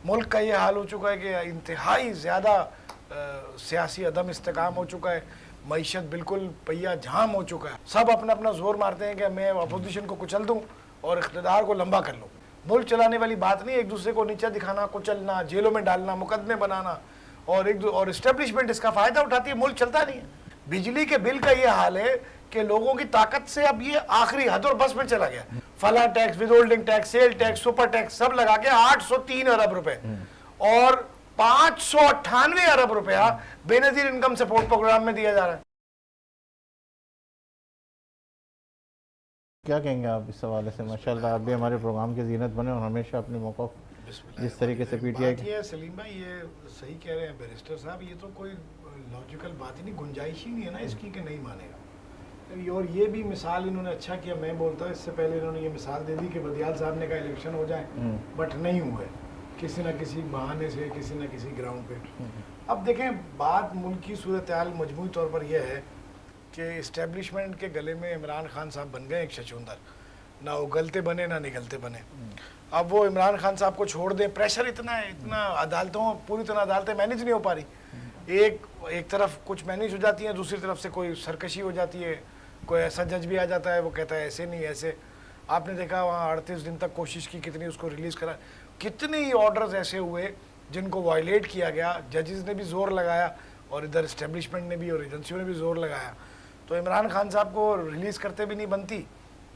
मुल्क का ये हाल हो चुका है कि इंतहाई ज़्यादा सियासी अदम इस्तेकाम हो चुका है, मईशत बिल्कुल पहिया झाम हो चुका है। सब अपना अपना जोर मारते हैं कि मैं अपोजिशन को कुचल दूं और इख्तिदार को लंबा कर लूं। मुल्क चलाने वाली बात नहीं, एक दूसरे को नीचे दिखाना, कुचलना, जेलों में डालना, मुकदमे बनाना और इस्टेब्लिशमेंट इसका फ़ायदा उठाती है। मुल्क चलता नहीं है। बिजली के बिल का ये हाल है कि लोगों की ताकत से अब ये आखिरी हद और बस में चला गया। फला tax, with holding tax, sale tax, super tax सब लगा के 803 अरब रुपए और 598 अरब रुपया बेनजीर इनकम सपोर्ट प्रोग्राम में दिया जा रहा है। क्या कहेंगे आप इस हवाले से? माशाल्लाह आप भी हमारे प्रोग्राम की जीनत बने और हमेशा अपने मौक़िफ़ जिस तरीके से पीटीआई ये सलीम भाई ये सही कह रहे हैं बैरिस्टर साहब, ये तो कोई लॉजिकल बात ही नहीं, गुंजाइश ही नहीं है ना इसकी कि नहीं मानेगा। और ये भी मिसाल इन्होंने अच्छा किया, मैं बोलता हूँ इससे पहले इन्होंने ये मिसाल दे दी कि बदियाल साहब ने कहा इलेक्शन हो जाए, बट नहीं हुए किसी न किसी बहाने से, किसी न किसी ग्राउंड पे। अब देखें, बात मुल्क की सूरत हाल मजमूई तौर पर यह है कि इस्टेब्लिशमेंट के गले में इमरान खान साहब बन गए एक छछूंदर, ना उगलते बने ना निगलते बने। अब वो इमरान खान साहब को छोड़ दें, प्रेशर इतना है, इतना अदालतों पूरी तरह अदालतें मैनेज नहीं हो पा रही। एक तरफ कुछ मैनेज हो जाती है, दूसरी तरफ से कोई सरकशी हो जाती है, कोई ऐसा जज भी आ जाता है वो कहता है ऐसे नहीं ऐसे। आपने देखा वहाँ 38 दिन तक कोशिश की, कितनी उसको रिलीज़ करा, कितनी ऑर्डर्स ऐसे हुए जिनको वायलेट किया गया, जजेस ने भी ज़ोर लगाया और इधर इस्टेब्लिशमेंट ने भी और एजेंसियों ने भी ज़ोर लगाया। तो इमरान खान साहब को रिलीज़ करते भी नहीं बनती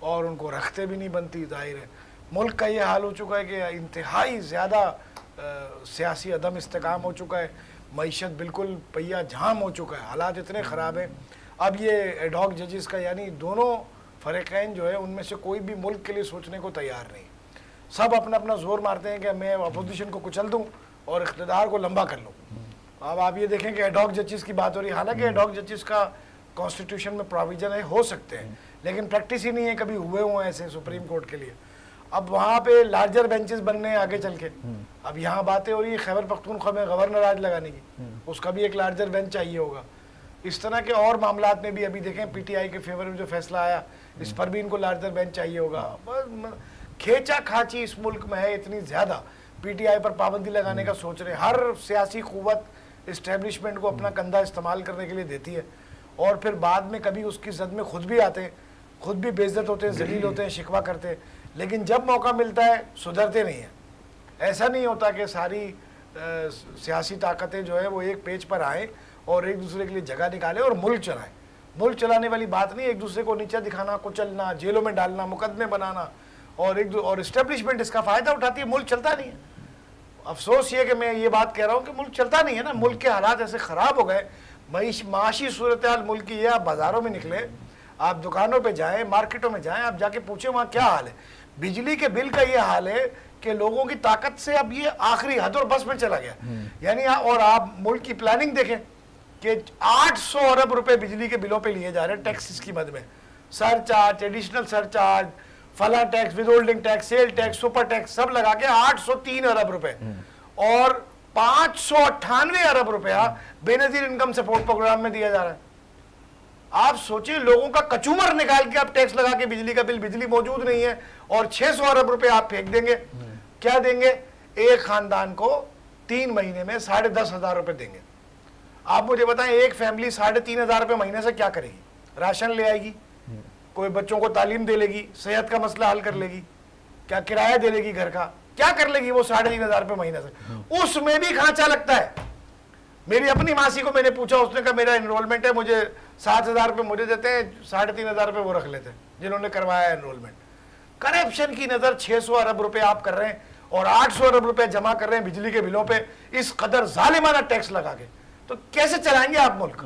और उनको रखते भी नहीं बनती। जाहिर है मुल्क का ये हाल हो चुका है कि इंतहाई ज़्यादा सियासी अदम इस्तेकाम हो चुका है, मईशत बिल्कुल पहिया झाम हो चुका है, हालात इतने ख़राब हैं। अब ये एडहॉक जजेस का यानी दोनों फ़रीक़ैन जो है उनमें से कोई भी मुल्क के लिए सोचने को तैयार नहीं। सब अपना अपना जोर मारते हैं कि मैं अपोजिशन को कुचल दूं और इख्तिदार को लंबा कर लूं। अब आप ये देखें कि एडहॉक जजेस की बात हो रही है, हालांकि एडहॉक जजेस का कॉन्स्टिट्यूशन में प्रोविजन है, हो सकते हैं, लेकिन प्रैक्टिस ही नहीं है, कभी हुए ऐसे सुप्रीम कोर्ट के लिए। अब वहाँ पे लार्जर बेंचेस बनने हैं आगे चल के। अब यहाँ बातें हो रही है खैबर पख्तूनख्वा में गवर्नर आज लगाने की, उसका भी एक लार्जर बेंच चाहिए होगा। इस तरह के और मामलात में भी अभी देखें पीटीआई के फेवर में जो फैसला आया, इस पर भी इनको लार्जर बेंच चाहिए होगा। बस खेचा खाची इस मुल्क में है इतनी ज़्यादा, पीटीआई पर पाबंदी लगाने का सोच रहे। हर सियासी क़ुव्वत इस्टेब्लिशमेंट को अपना कंधा इस्तेमाल करने के लिए देती है और फिर बाद में कभी उसकी जद में खुद भी आते हैं, खुद भी बेइज्जत होते हैं, जलील होते हैं, शिकवा करते हैं, लेकिन जब मौका मिलता है सुधरते नहीं हैं। ऐसा नहीं होता कि सारी सियासी ताकतें जो है वो एक पेज पर आएँ और एक दूसरे के लिए जगह निकालें और मुल्क चलाएं। मुल्क चलाने वाली बात नहीं, एक दूसरे को नीचे दिखाना, कुचलना, जेलों में डालना, मुकदमे बनाना और इस्टेब्लिशमेंट इसका फ़ायदा उठाती है। मुल्क चलता नहीं है। अफसोस ये कि मैं ये बात कह रहा हूँ कि मुल्क चलता नहीं है ना। मुल्क के हालात ऐसे ख़राब हो गए, माशी सूरत हाल मुल्क की है। आप बाज़ारों में निकले, आप दुकानों पे जाएं, मार्केटों में जाएं, आप जाके पूछें वहाँ क्या हाल है। बिजली के बिल का ये हाल है कि लोगों की ताकत से अब ये आखिरी हद और बस में चला गया। यानी और आप मुल्क की प्लानिंग देखें कि 800 अरब रुपए बिजली के बिलों पे लिए जा रहे हैं टैक्स की मद में, सरचार्ज, एडिशनल सरचार्ज, फला tax, with holding tax, sale tax, super tax सब लगा के 803 अरब रुपए और 598 अरब रुपया बेनजीर इनकम सपोर्ट प्रोग्राम में दिया जा रहा है। आप सोचिए, लोगों का कचूमर निकाल के आप टैक्स लगा के बिजली का बिल, बिजली मौजूद नहीं है और 600 अरब रुपए आप फेंक देंगे। क्या देंगे? एक खानदान को 3 महीने में 10,500 रुपए देंगे। आप मुझे बताएं, एक फैमिली 3,500 रुपए महीने से क्या करेगी? राशन ले आएगी, कोई बच्चों को तालीम दे लेगी, सेहत का मसला हल कर लेगी, क्या किराया दे लेगी घर का, क्या कर लेगी वो 3,500 रुपए महीने से? उसमें भी खांचा लगता है। मेरी अपनी मासी को मैंने पूछा, उसने कहा मेरा एनरोलमेंट है, मुझे 7,000 रुपये मुझे देते हैं, 3,500 रुपये वो रख लेते हैं जिन्होंने करवाया एनरोलमेंट। करप्शन की नज़र 600 अरब रुपए आप कर रहे हैं और 800 अरब रुपए जमा कर रहे हैं बिजली के बिलों पे, इस कदर जालिमाना टैक्स लगा के। तो कैसे चलाएंगे आप मुल्क?